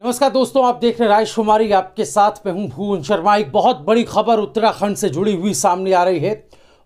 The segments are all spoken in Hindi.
नमस्कार दोस्तों, आप देख रहे हैं राजकुमारी, आपके साथ मैं हूं भुवन शर्मा। एक बहुत बड़ी खबर उत्तराखंड से जुड़ी हुई सामने आ रही है।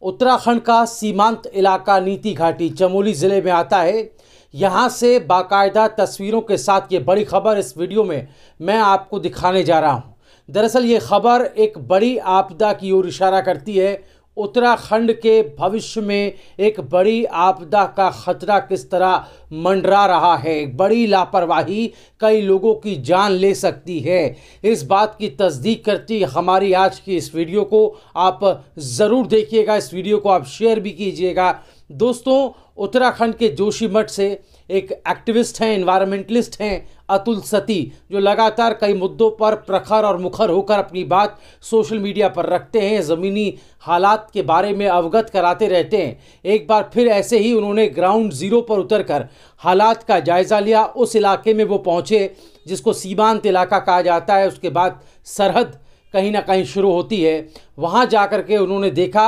उत्तराखंड का सीमांत इलाका नीति घाटी चमोली जिले में आता है। यहां से बाकायदा तस्वीरों के साथ ये बड़ी खबर इस वीडियो में मैं आपको दिखाने जा रहा हूं। दरअसल ये खबर एक बड़ी आपदा की ओर इशारा करती है। उत्तराखंड के भविष्य में एक बड़ी आपदा का खतरा किस तरह मंडरा रहा है। एक बड़ी लापरवाही कई लोगों की जान ले सकती है। इस बात की तस्दीक करती हमारी आज की इस वीडियो को आप ज़रूर देखिएगा। इस वीडियो को आप शेयर भी कीजिएगा। दोस्तों, उत्तराखंड के जोशीमठ से एक एक्टिविस्ट हैं, एनवायरमेंटलिस्ट हैं अतुल सती, जो लगातार कई मुद्दों पर प्रखर और मुखर होकर अपनी बात सोशल मीडिया पर रखते हैं, ज़मीनी हालात के बारे में अवगत कराते रहते हैं। एक बार फिर ऐसे ही उन्होंने ग्राउंड ज़ीरो पर उतरकर हालात का जायज़ा लिया। उस इलाके में वो पहुँचे जिसको सीमांत इलाका कहा जाता है। उसके बाद सरहद कहीं ना कहीं शुरू होती है। वहाँ जा कर के उन्होंने देखा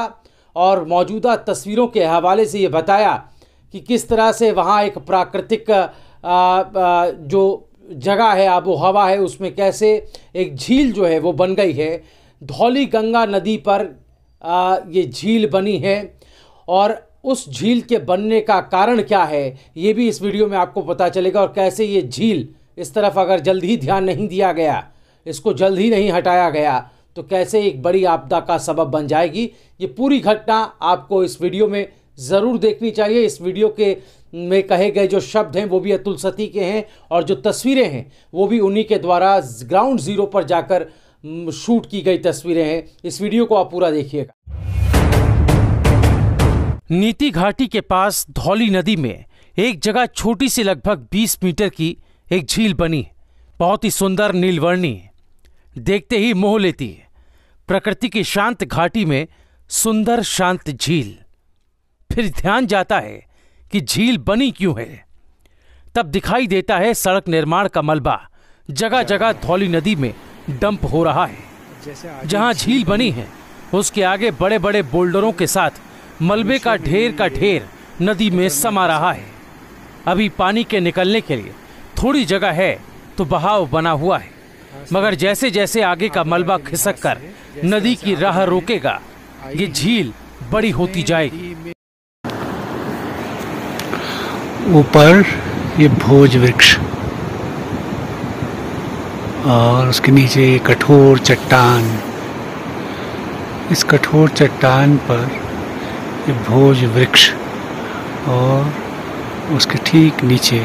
और मौजूदा तस्वीरों के हवाले से ये बताया कि किस तरह से वहाँ एक प्राकृतिक जो जगह है, आबो हवा है, उसमें कैसे एक झील जो है वो बन गई है। धौली गंगा नदी पर ये झील बनी है और उस झील के बनने का कारण क्या है ये भी इस वीडियो में आपको पता चलेगा। और कैसे ये झील इस तरफ अगर जल्द ही ध्यान नहीं दिया गया, इसको जल्द ही नहीं हटाया गया, तो कैसे एक बड़ी आपदा का सबब बन जाएगी। ये पूरी घटना आपको इस वीडियो में ज़रूर देखनी चाहिए। इस वीडियो के में कहे गए जो शब्द हैं वो भी अतुल सती के हैं और जो तस्वीरें हैं वो भी उन्हीं के द्वारा ग्राउंड ज़ीरो पर जाकर शूट की गई तस्वीरें हैं। इस वीडियो को आप पूरा देखिएगा। नीति घाटी के पास धौली नदी में एक जगह छोटी सी लगभग 20 मीटर की एक झील बनी। बहुत ही सुंदर नीलवर्णी, देखते ही मोह लेती है। प्रकृति की शांत घाटी में सुंदर शांत झील। फिर ध्यान जाता है कि झील बनी क्यों है। तब दिखाई देता है सड़क निर्माण का मलबा जगह जगह धौली नदी में डंप हो रहा है। जहां झील बनी है उसके आगे बड़े बड़े बोल्डरों के साथ मलबे का ढेर नदी में समा रहा है। अभी पानी के निकलने के लिए थोड़ी जगह है तो बहाव बना हुआ है, मगर जैसे जैसे आगे का मलबा खिसक कर नदी की राह रोकेगा ये झील बड़ी होती जाएगी। ऊपर ये भोज वृक्ष और उसके नीचे कठोर चट्टान। इस कठोर चट्टान पर ये भोज वृक्ष और उसके ठीक नीचे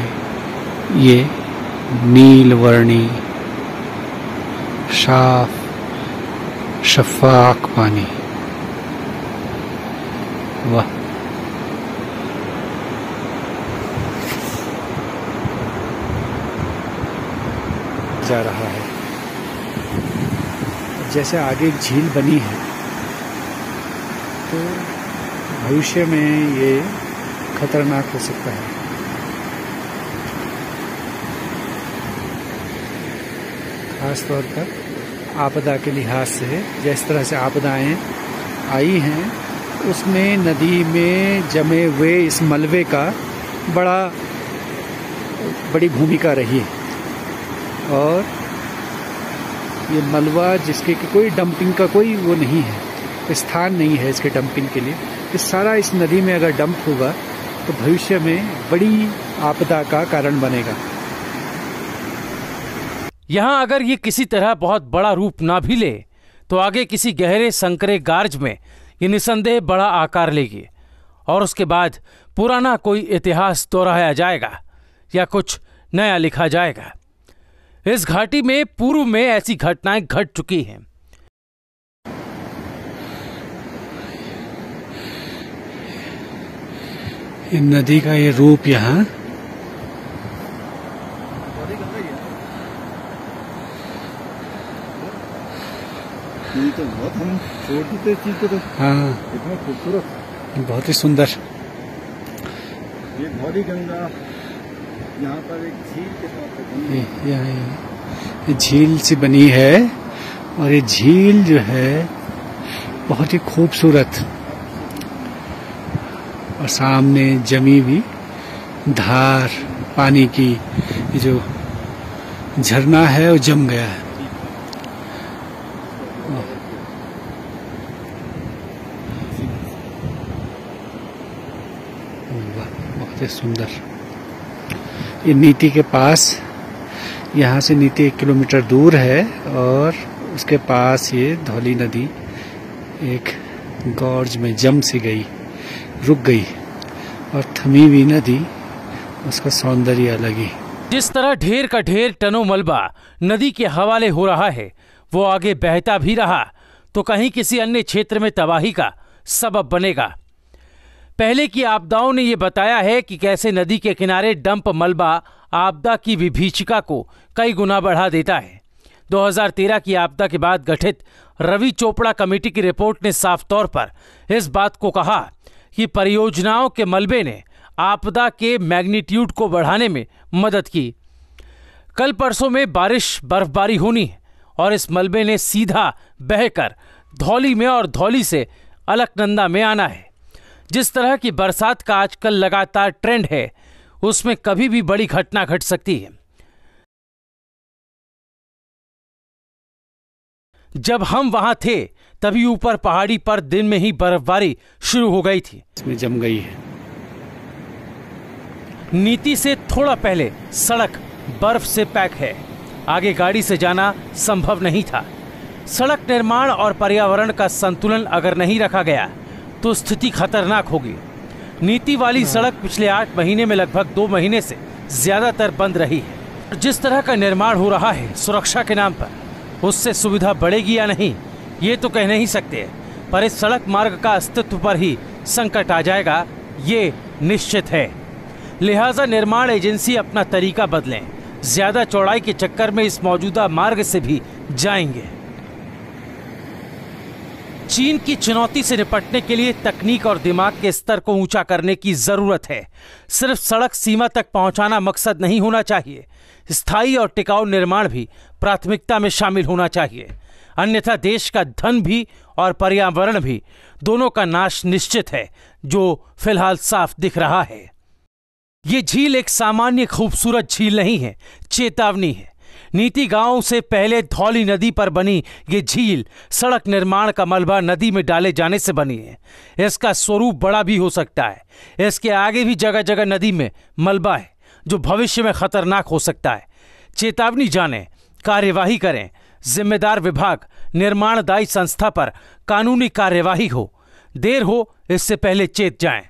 ये नीलवर्णी साफ शफाक पानी। वाह, जा रहा है। जैसे आगे एक झील बनी है तो भविष्य में ये खतरनाक हो सकता है। खास तौर पर आपदा के लिहाज से जिस तरह से आपदाएं आई हैं उसमें नदी में जमे हुए इस मलबे का बड़ी भूमिका रही है। और ये मलबा जिसके कोई डंपिंग का कोई वो नहीं है, स्थान नहीं है इसके डंपिंग के लिए। ये सारा इस नदी में अगर डंप होगा तो भविष्य में बड़ी आपदा का कारण बनेगा। यहाँ अगर ये किसी तरह बहुत बड़ा रूप ना भी ले तो आगे किसी गहरे संकरे गार्ज में ये निसंदेह बड़ा आकार लेगी और उसके बाद पुराना कोई इतिहास दोहराया जाएगा या कुछ नया लिखा जाएगा। इस घाटी में पूर्व में ऐसी घटनाएं घट चुकी हैं। नदी का ये रूप यहाँ तो बहुत हम छोटी सी चीज को तो हाँ इतना खूबसूरत, बहुत ही सुंदर। ये धौली गंगा यहाँ पर एक झील के साथ बनी है। ये झील सी बनी है और ये झील जो है बहुत ही खूबसूरत और सामने जमी हुई धार पानी की जो झरना है और जम गया है। बहुत ही सुंदर। ये नीति के पास, यहाँ से नीति 1 किलोमीटर दूर है और उसके पास ये धौली नदी एक गॉर्ज में जम सी गई, रुक गई, और थमी हुई नदी, उसका सौंदर्य अलग ही। जिस तरह ढेर का ढेर टनों मलबा नदी के हवाले हो रहा है, वो आगे बहता भी रहा तो कहीं किसी अन्य क्षेत्र में तबाही का सबब बनेगा। पहले की आपदाओं ने ये बताया है कि कैसे नदी के किनारे डंप मलबा आपदा की विभीषिका को कई गुना बढ़ा देता है। 2013 की आपदा के बाद गठित रवि चोपड़ा कमेटी की रिपोर्ट ने साफ तौर पर इस बात को कहा कि परियोजनाओं के मलबे ने आपदा के मैग्नीट्यूड को बढ़ाने में मदद की। कल परसों में बारिश बर्फबारी होनी है और इस मलबे ने सीधा बहकर धौली में और धौली से अलकनंदा में आना है। जिस तरह की बरसात का आजकल लगातार ट्रेंड है, उसमें कभी भी बड़ी घटना घट सकती है। जब हम वहां थे तभी ऊपर पहाड़ी पर दिन में ही बर्फबारी शुरू हो गई थी। इसमें जम गई है। नीति से थोड़ा पहले सड़क बर्फ से पैक है, आगे गाड़ी से जाना संभव नहीं था। सड़क निर्माण और पर्यावरण का संतुलन अगर नहीं रखा गया तो स्थिति खतरनाक होगी। नीति वाली सड़क पिछले 8 महीने में लगभग 2 महीने से ज्यादातर बंद रही है। जिस तरह का निर्माण हो रहा है सुरक्षा के नाम पर, उससे सुविधा बढ़ेगी या नहीं ये तो कह नहीं सकते, पर इस सड़क मार्ग का अस्तित्व पर ही संकट आ जाएगा, ये निश्चित है। लिहाजा निर्माण एजेंसी अपना तरीका बदलें, ज्यादा चौड़ाई के चक्कर में इस मौजूदा मार्ग से भी जाएंगे। चीन की चुनौती से निपटने के लिए तकनीक और दिमाग के स्तर को ऊंचा करने की जरूरत है। सिर्फ सड़क सीमा तक पहुंचाना मकसद नहीं होना चाहिए, स्थायी और टिकाऊ निर्माण भी प्राथमिकता में शामिल होना चाहिए, अन्यथा देश का धन भी और पर्यावरण भी दोनों का नाश निश्चित है, जो फिलहाल साफ दिख रहा है। ये झील एक सामान्य खूबसूरत झील नहीं है, चेतावनी है। नीति गांव से पहले धौली नदी पर बनी ये झील सड़क निर्माण का मलबा नदी में डाले जाने से बनी है। इसका स्वरूप बड़ा भी हो सकता है। इसके आगे भी जगह जगह नदी में मलबा है जो भविष्य में खतरनाक हो सकता है। चेतावनी जानें, कार्यवाही करें। जिम्मेदार विभाग, निर्माणदायी संस्था पर कानूनी कार्यवाही हो। देर हो इससे पहले चेत जाएं।